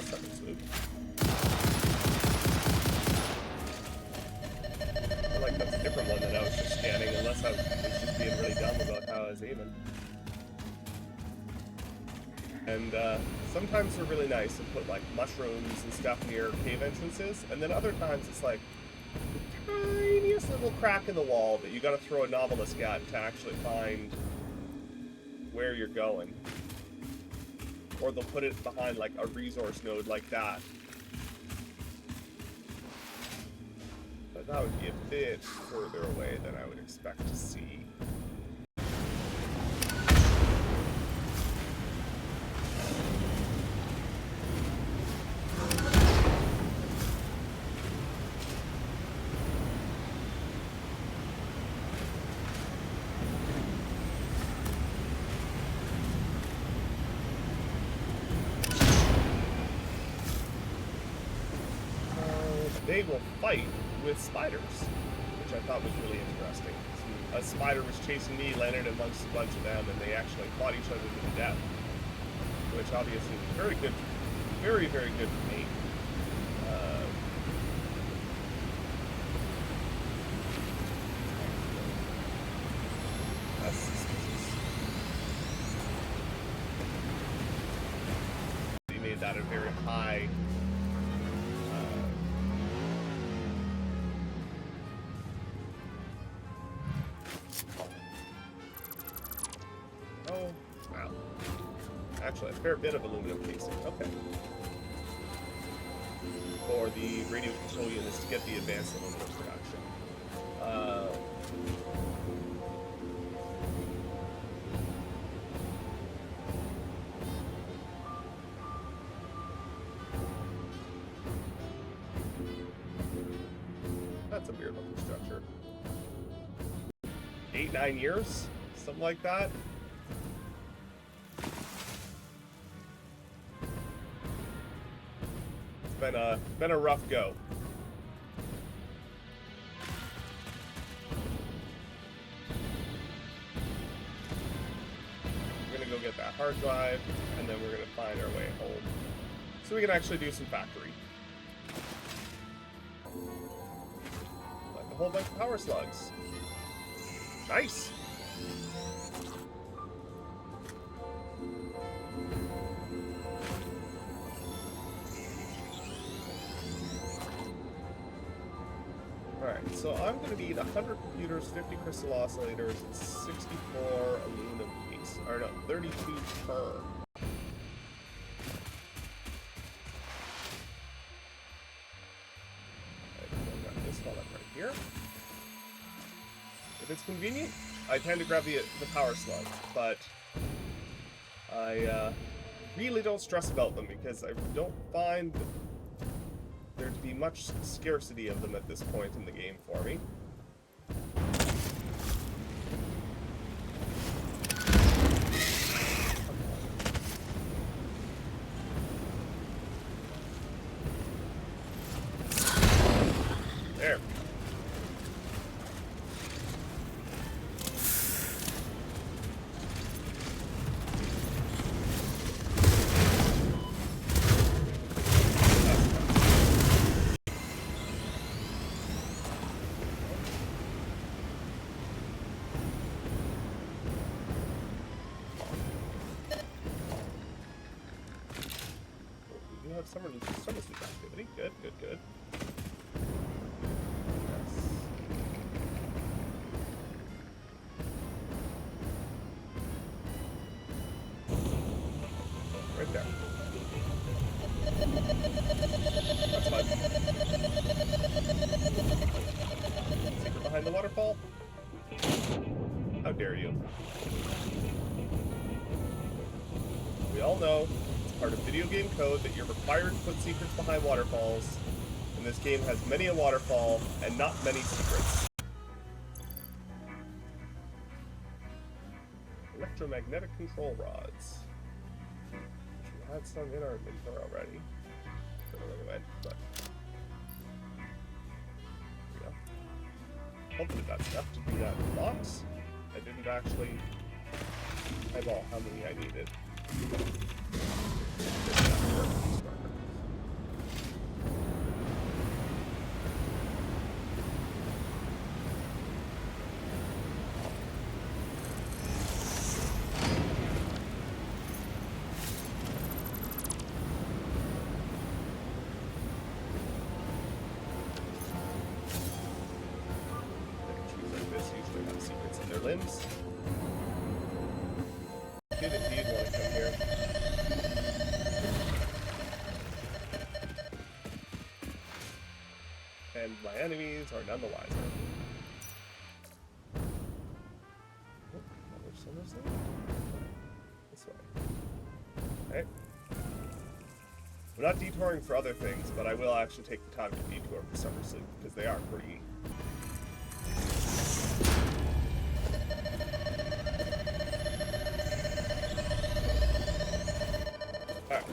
Sucker Sloop. I feel like that's a different one that I was just scanning, unless I was just being really dumb about how I was aiming. And sometimes they're really nice and put like mushrooms and stuff near cave entrances, and then other times it's like the tiniest little crack in the wall that you gotta throw a novelist at to actually find where you're going. Or they'll put it behind like a resource node like that. But that would be a bit further away than I would expect to see. They will fight with spiders, which I thought was really interesting. A spider was chasing me, landed amongst a bunch of them, and they actually fought each other to the death, which obviously was very good, very, very good for me. That's suspicious. He made that a very high. Oh, wow. Actually, a fair bit of aluminum casing. Okay. For the radio control units to get the advanced aluminum production. That's a weird looking structure. 8-9 years? Something like that? Been a rough go. We're gonna go get that hard drive, and then we're gonna find our way home, so we can actually do some factory. Like a whole bunch of power slugs. Nice. Alright, so I'm going to need 100 computers, 50 crystal oscillators, and 64 aluminum piece. Or no, 32 per. I've got this one up right here. If it's convenient, I tend to grab the power slug, but I really don't stress about them because I don't find there to be much scarcity of them at this point in the game for me. There. Summer sleep activity. Good, good, good. Yes. Right there. That's fine. Secret behind the waterfall? How dare you? We all know part of video game code that you're required to put secrets behind waterfalls, and this game has many a waterfall and not many secrets. Electromagnetic control rods. We had some in our inventory already. Don't know where they went, but there we go. Hopefully that's enough to do that box. I didn't actually eyeball how many I needed. limbs. Did indeed want to come here. And my enemies are none the wiser. Oh, another somersault? This way. Okay. I'm not detouring for other things, but I will actually take the time to detour for summer sleep, because they are pretty... Alright.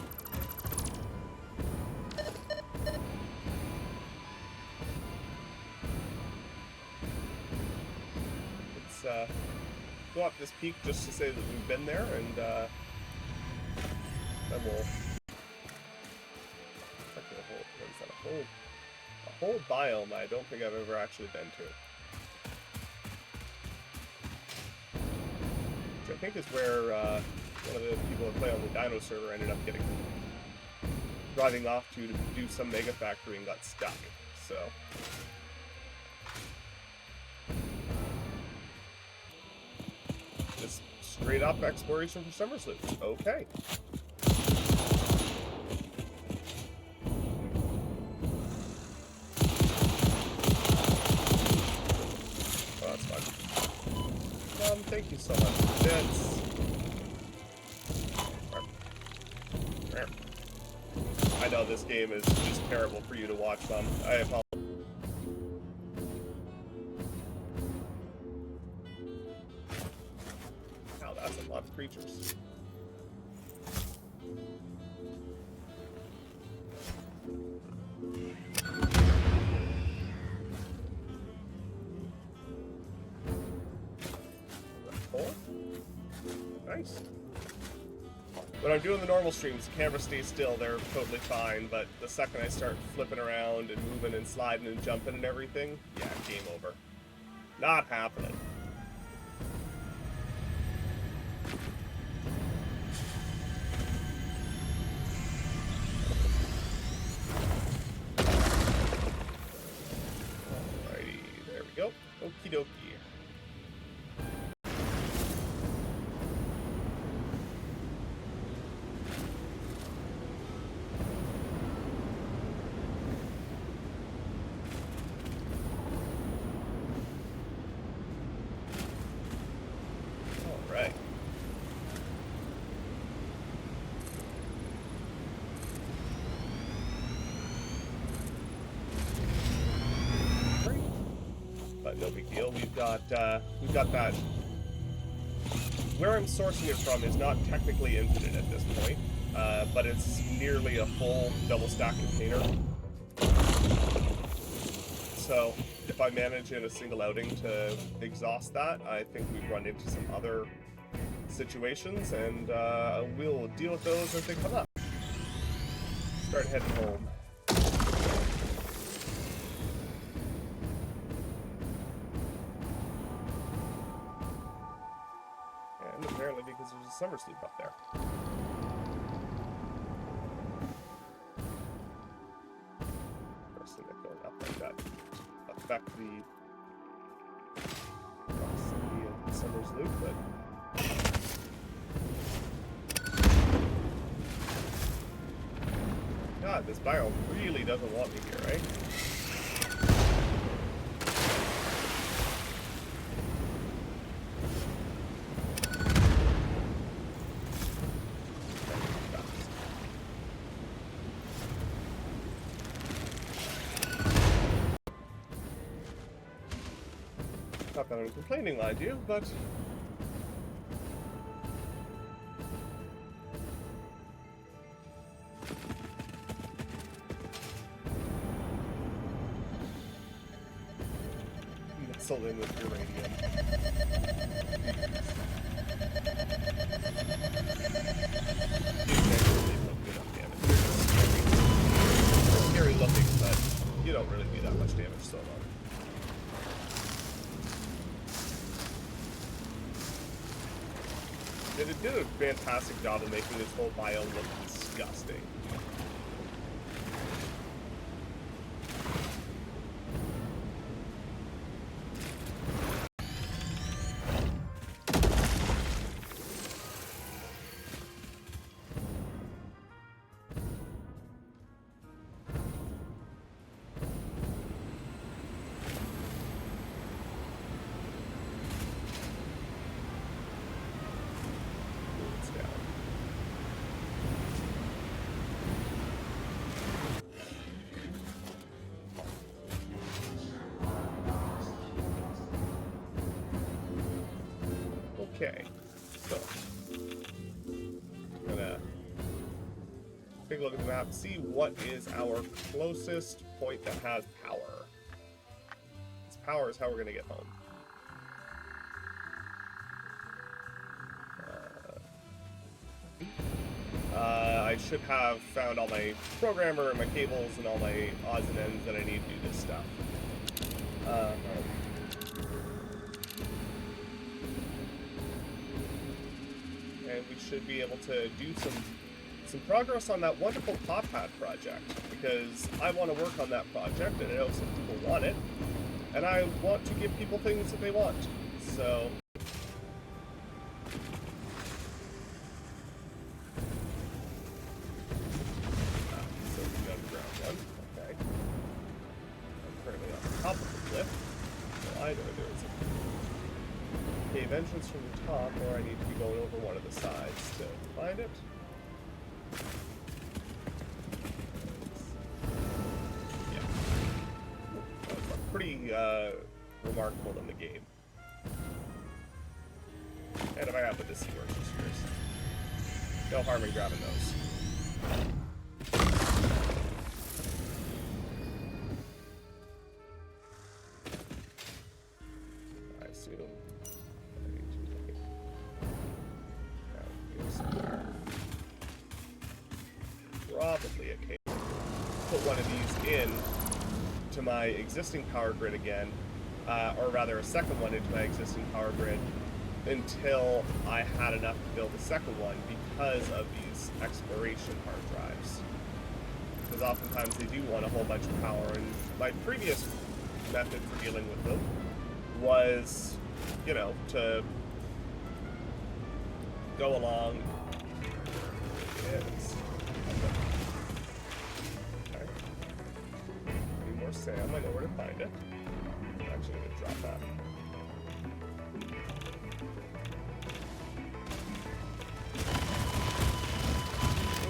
Let's go up this peak just to say that we've been there, and then we'll... A whole biome I don't think I've ever actually been to. Which I think is where one of the people that play on the Dino server ended up driving off to do some mega factory and got stuck. So just straight up exploration for Summer Sloop. Okay. Thank you so much. I know this game is just terrible for you to watch, Mom. I apologize. Wow, that's a lot of creatures. Nice. When I'm doing the normal streams, the camera stays still, they're totally fine, but the second I start flipping around and moving and sliding and jumping and everything, yeah, game over. Not happening. Alrighty, there we go. Okie dokie. No big deal. We've got that. Where I'm sourcing it from is not technically infinite at this point, but it's nearly a full double stack container. So if I manage in a single outing to exhaust that, I think we've run into some other situations, and we'll deal with those as they come up. Start heading home. Apparently because there's a summer sleep up there. First thing that going up like that affect the proximity of the summer's loop, but God, this biome really doesn't want me here, right? Not that I'm complaining, mind you, but nestled in with uranium. Scary looking, but you don't really do that much damage so long. It did a fantastic job of making this whole biome look disgusting. Okay, so I'm gonna take a look at the map, see what is our closest point that has power. This power is how we're gonna get home. I should have found all my programmer and my cables and all my odds and ends that I need to do this stuff. And we should be able to do some progress on that wonderful Pod Pad project, because I want to work on that project, and I know some people want it, and I want to give people things that they want. So the underground one. Okay. I'm currently on the top of the cliff, so I know there's a cave entrance from the top, or I need to be going over one of the sides to find it. Pretty remarkable in the game. And if I happen to see where it's yours, no harm in grabbing those. I assume I need to look it down here somewhere. Probably a cave. Put one of these in to my existing power grid again, or rather a second one into my existing power grid, until I had enough to build a second one because of these exploration hard drives. Because oftentimes they do want a whole bunch of power, and my previous method for dealing with them was, you know, to go along and Sam, I know where to find it. I'm actually going to drop that.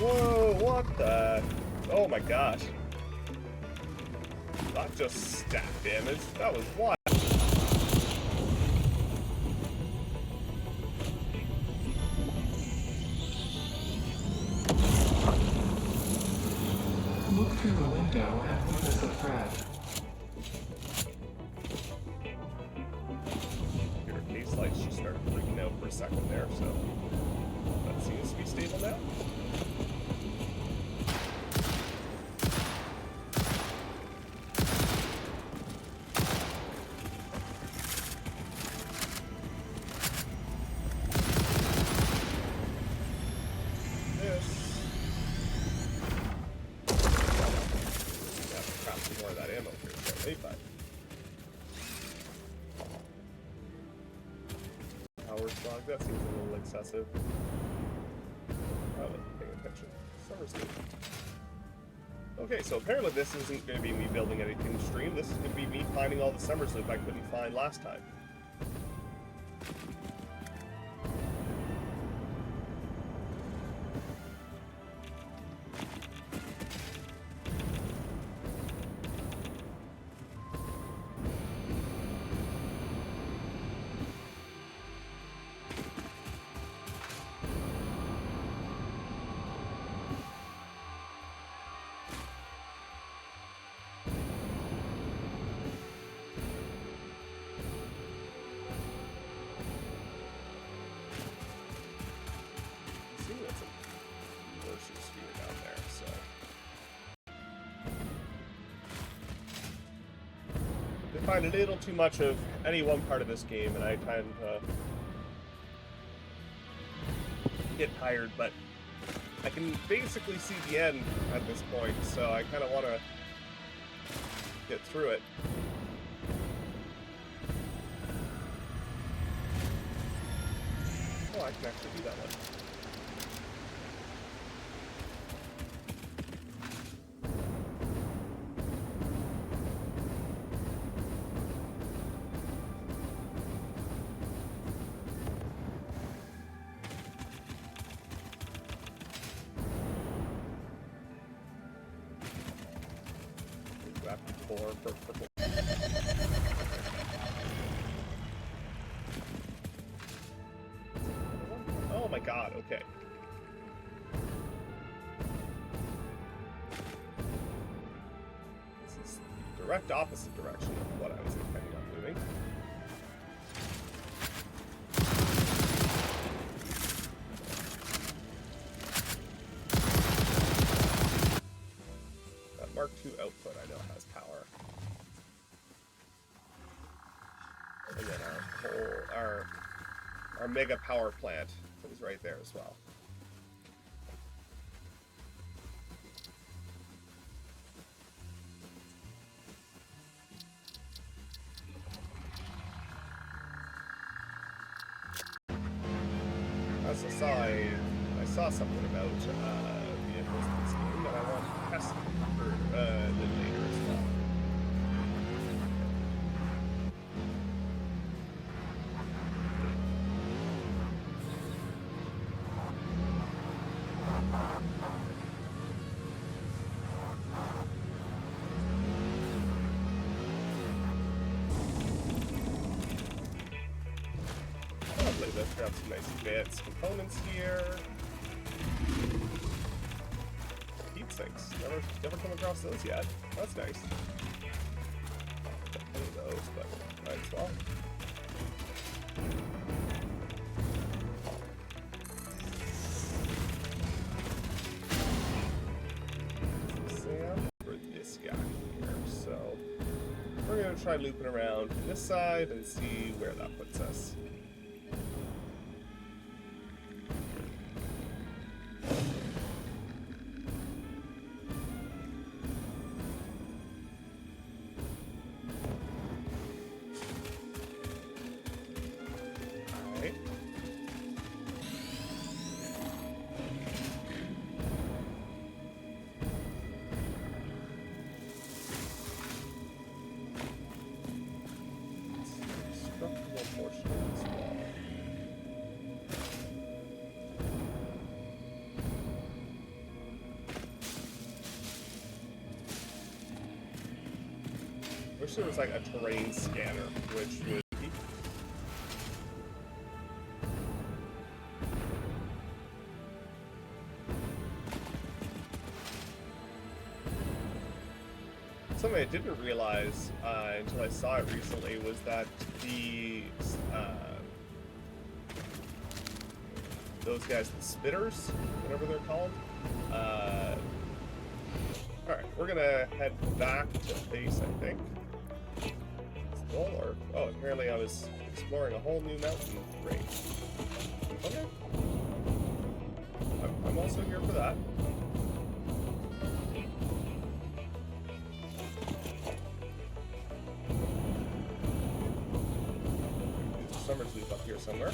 Whoa, what the? Oh my gosh. Not just stat damage, that was wild. Look through the window and witness a thread. Your case lights just started freaking out for a second there, so that seems to be stable now. That seems a little excessive. I wasn't paying attention. Summer school. Okay, so apparently this isn't going to be me building anything stream. This is going to be me finding all the summers loop I couldn't find last time. Find a little too much of any one part of this game, and I tend to get tired, but I can basically see the end at this point, so I kind of want to get through it. Oh, I can actually do that one. Purple. God, okay. This is the direct opposite direction of what I was intending on doing. That Mark II output I know has power. And then our mega power plant is right there as well. As I saw something about vehicles in this game that I want to test for a little later as well. Lovely, let's grab some nice bits, components here. Heat sinks, never come across those yet. That's nice. Got plenty of those, but might as well. Sam for this guy here, so we're gonna try looping around this side and see where that puts us. Wish there was like a terrain scanner, which would be... Something I didn't realize until I saw it recently was that those guys, the spitters, whatever they're called. Alright, we're gonna head back to base, I think. Or, oh, apparently I was exploring a whole new mountain range. Okay. I'm also here for that. There's a summer's loop up here somewhere.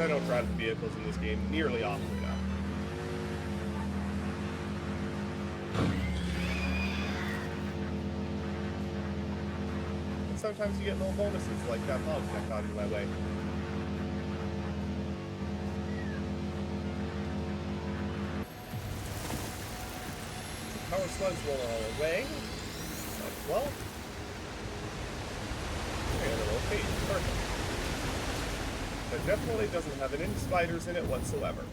I don't drive the vehicles in this game nearly often enough. Sometimes you get little bonuses like that hog that got in my way. Power slugs roll all away. Well. And a little cage. Perfect. That definitely doesn't have any spiders in it whatsoever.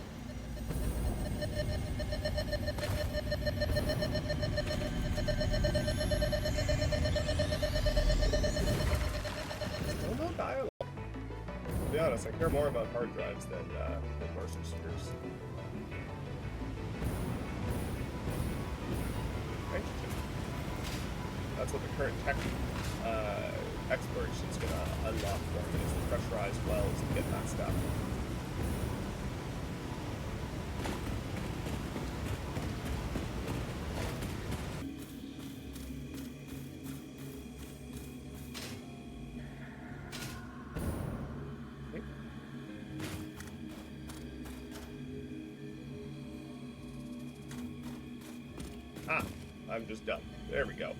Still no dialogue. To be honest, I care more about hard drives than Martian shooters. Nitrogen. That's what the current tech exploration is going to unlock for me, is the pressurized wells and get that stuff. Ah, I'm just dumb. There we go.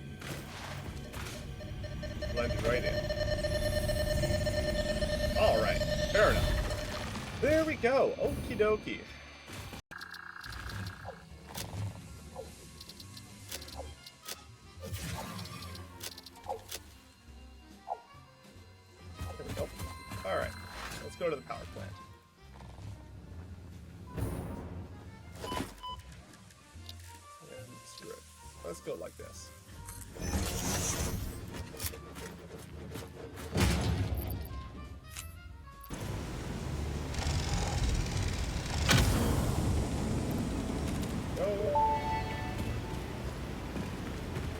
Blended right in. Alright, fair enough. There we go. Okie dokie. go like this.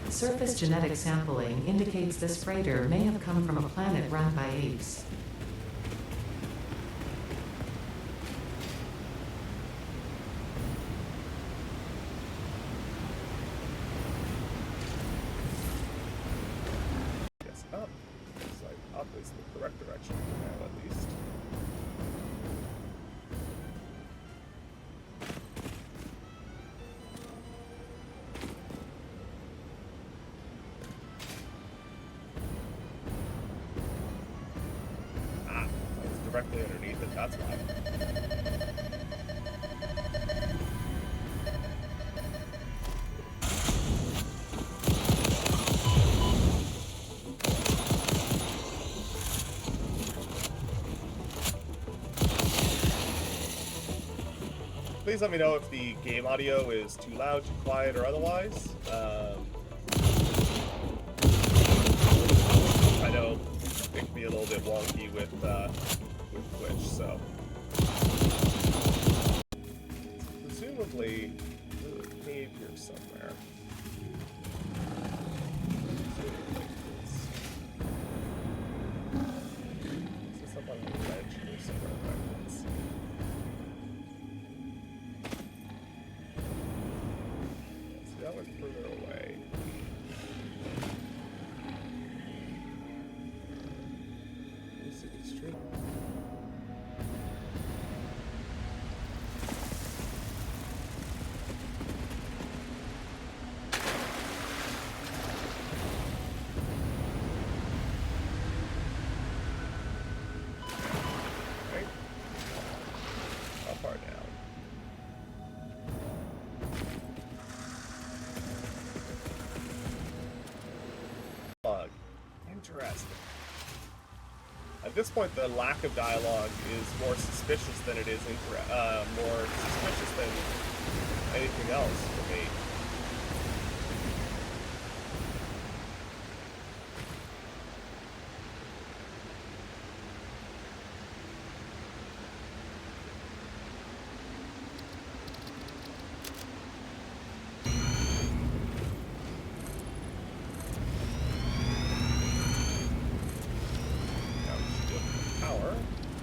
Surface genetic sampling indicates this freighter may have come from a planet run by apes. Yes, up. Looks like up is the correct direction now, at least. Directly underneath it, that's why. Please let me know if the game audio is too loud, too quiet, or otherwise. I know it can be a little bit wonky with Twitch, so presumably there's a cave here somewhere. Is this up on the ledge here somewhere? Right, let's see. See, that went further away. Let me see the street. Interesting. At this point, the lack of dialogue is more suspicious than it is more suspicious than anything else for me.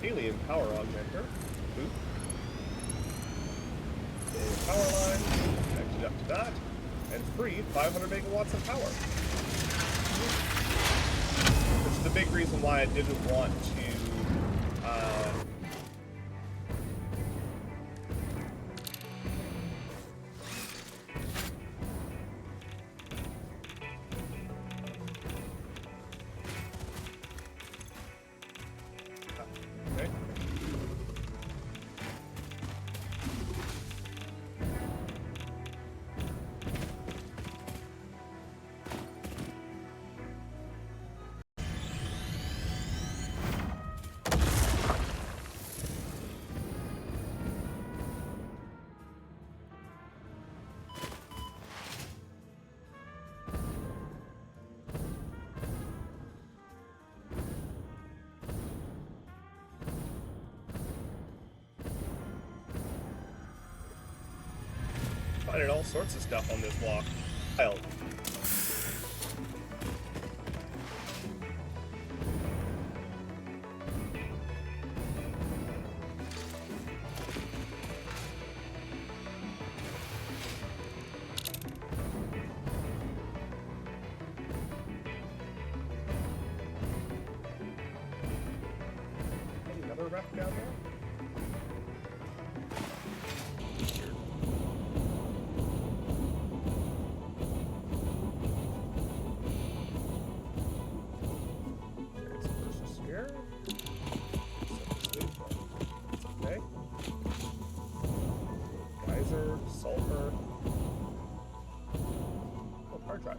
Alien power augmenter. Boop. A power line connected up to that, and free 500 megawatts of power. Which is the big reason why I didn't want to. Finding all sorts of stuff on this walk. Wild. Another wreck down there? Sulfur. Oh, hard drive.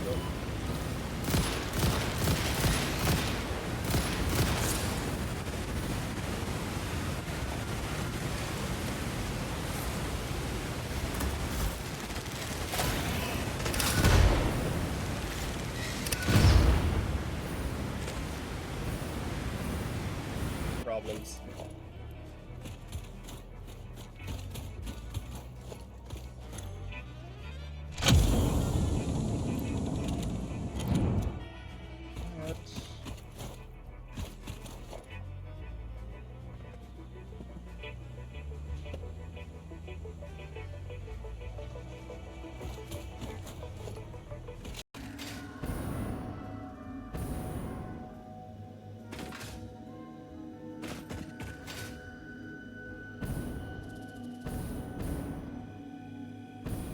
Nope. fragments.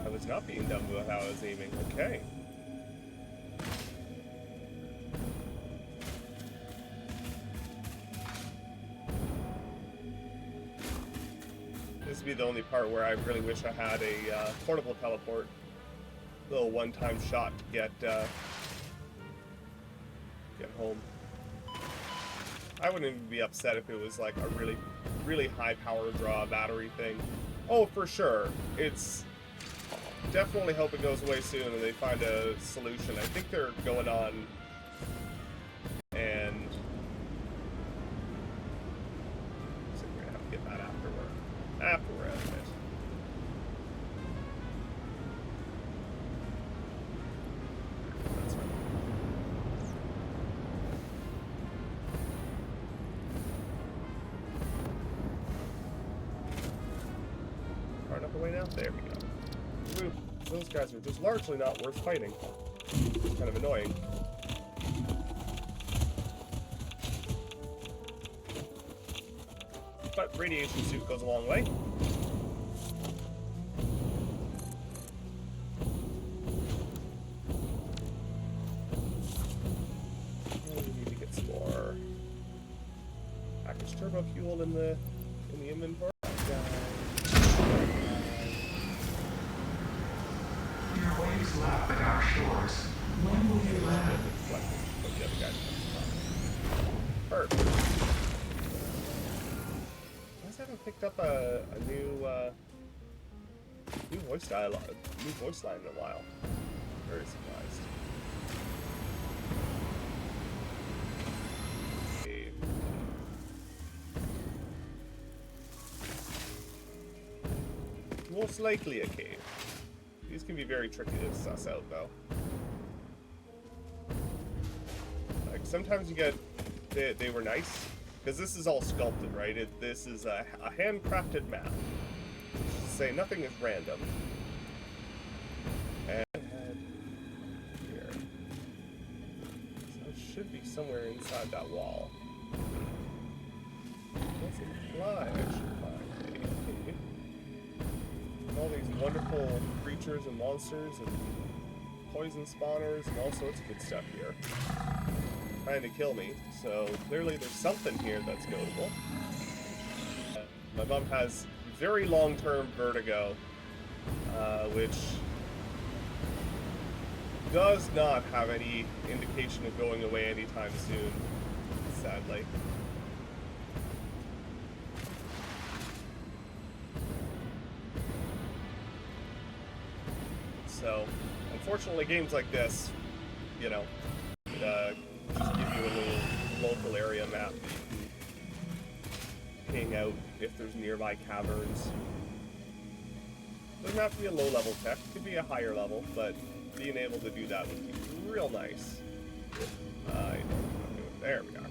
I was not being dumb with how I was aiming. Okay. This would be the only part where I really wish I had a portable teleport. Little one-time shot to get home. I wouldn't even be upset if it was like a really, really high power draw battery thing. Oh, for sure. It's definitely hope it goes away soon and they find a solution. I think they're going on and so we're gonna have to get that after we're out of it. That's right. Far enough away now? There we go. Those guys are just largely not worth fighting. It's kind of annoying. But radiation suit goes a long way. We need to get some more package turbo fuel in the inventory. Waves lap at our shores. When will you land? The other guys Perfect. I just haven't picked up a new voice dialogue, new voice line in a while. Very surprised. Cave. Most likely a cave. These can be very tricky to suss out, though. Like, sometimes you get... They were nice, because this is all sculpted, right? This is a handcrafted map. Say nothing is random. And here. So it should be somewhere inside that wall. Once it fly, I should find all these wonderful creatures and monsters and poison spawners and all sorts of good stuff here. Trying to kill me, so clearly there's something here that's notable. My mom has very long-term vertigo, which does not have any indication of going away anytime soon, sadly. So, unfortunately, games like this, you know, just give you a little local area map that you can hang out if there's nearby caverns. Doesn't have to be a low-level tech, it could be a higher level, but being able to do that would be real nice. I don't know what I'm doing. There we are.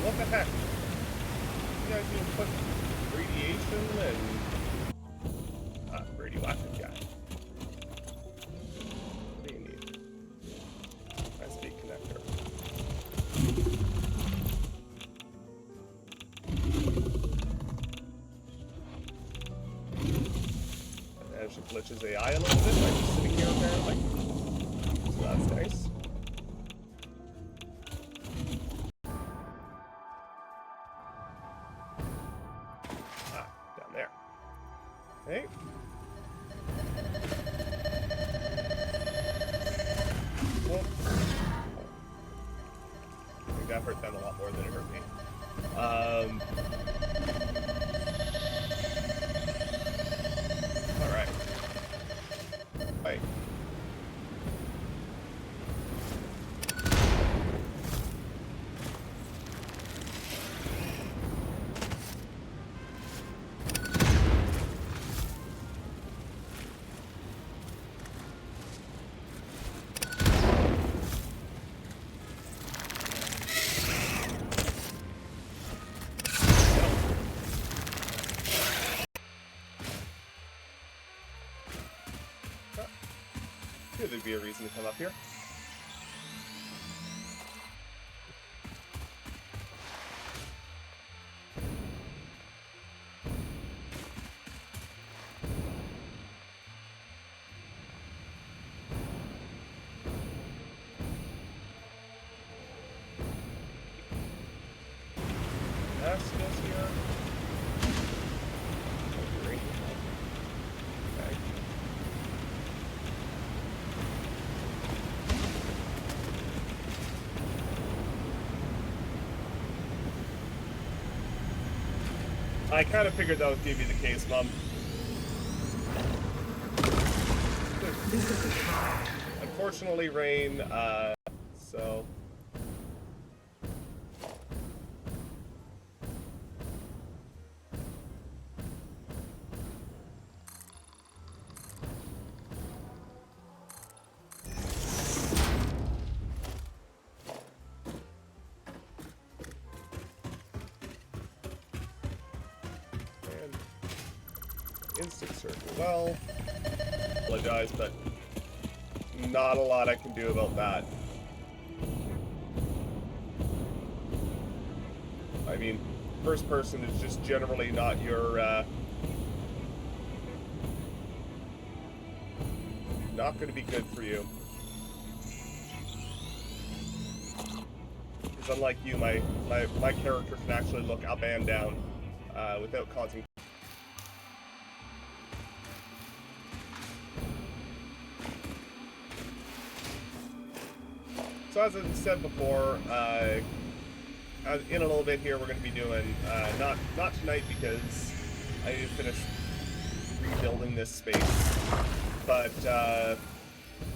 What the heck? You guys even put radiation and radioactive guy. What do you need? High-speed connector. I managed to glitch his AI a little bit by just sitting here apparently. So that's nice. Okay. think that hurt them a lot more than it hurt me. All right. Bye. There'd be a reason to come up here. That's just here. Okay. I kind of figured that would be the case, Mom. This is the shroud. Unfortunately, rain, so... Instant circle. Well, apologize, but not a lot I can do about that. I mean, first person is just generally not your, not going to be good for you. Because unlike you, my character can actually look up and down without causing. So as I said before, in a little bit here we're going to be doing, not tonight because I need to finish rebuilding this space, but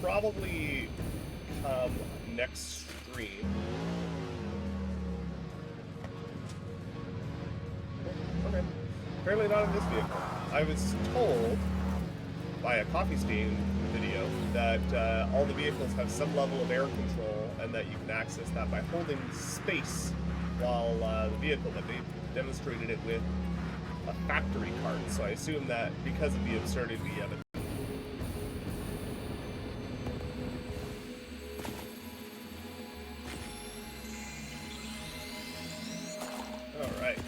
probably come next stream. Okay. Apparently not in this vehicle. I was told by a Coffee Stain video that all the vehicles have some level of air control and that you can access that by holding space while the vehicle, but they demonstrated it with a factory cart, so I assume that because of the absurdity of it. Alright.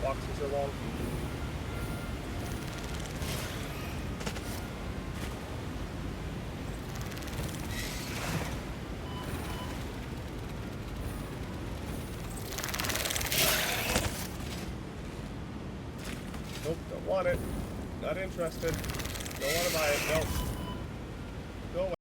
Boxes are long. Nope, don't want it. Not interested. Don't want to buy it. Nope. Go away.